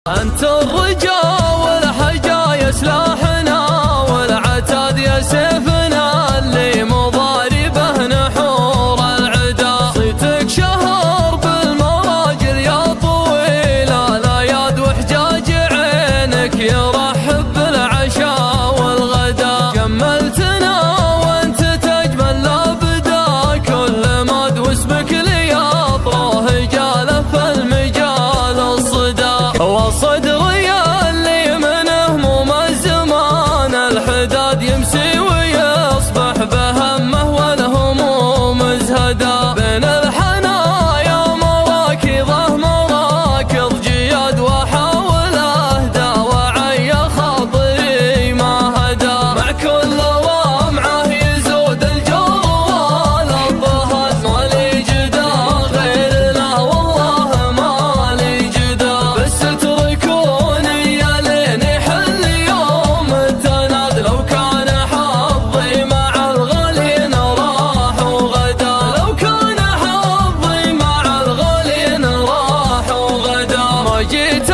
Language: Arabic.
أنت الرجا والحجا يا سلاحنا، والعتاد يا سيفنا اللي مضاربه نحور العدا. صيتك شهر بالمراجل يا طويل الاياد، وحجاج عينك يرحب بالعشاء والغدا. جملتنا وانت تجمل لابدا، كل ما دوس بك لي اطره جاله في المجال الصدا. وصدري اللي من هموم الزمان، الحداد يمسي ويصبح بهمه والهموم ازهدا. بين الحنايا مراكضه مراكض جياد، واحاول اهدى وعي خاطري ما هدى. مع كل رمعه يزود الجوال الضهد، مالي جدا غير لا والله مالي جدا. بس تركوني يا لين يحل يوم التناد، لو كان حظي مع الغالين راح وغدا. لو كان حظي مع الغالين راح وغدا. ما جيت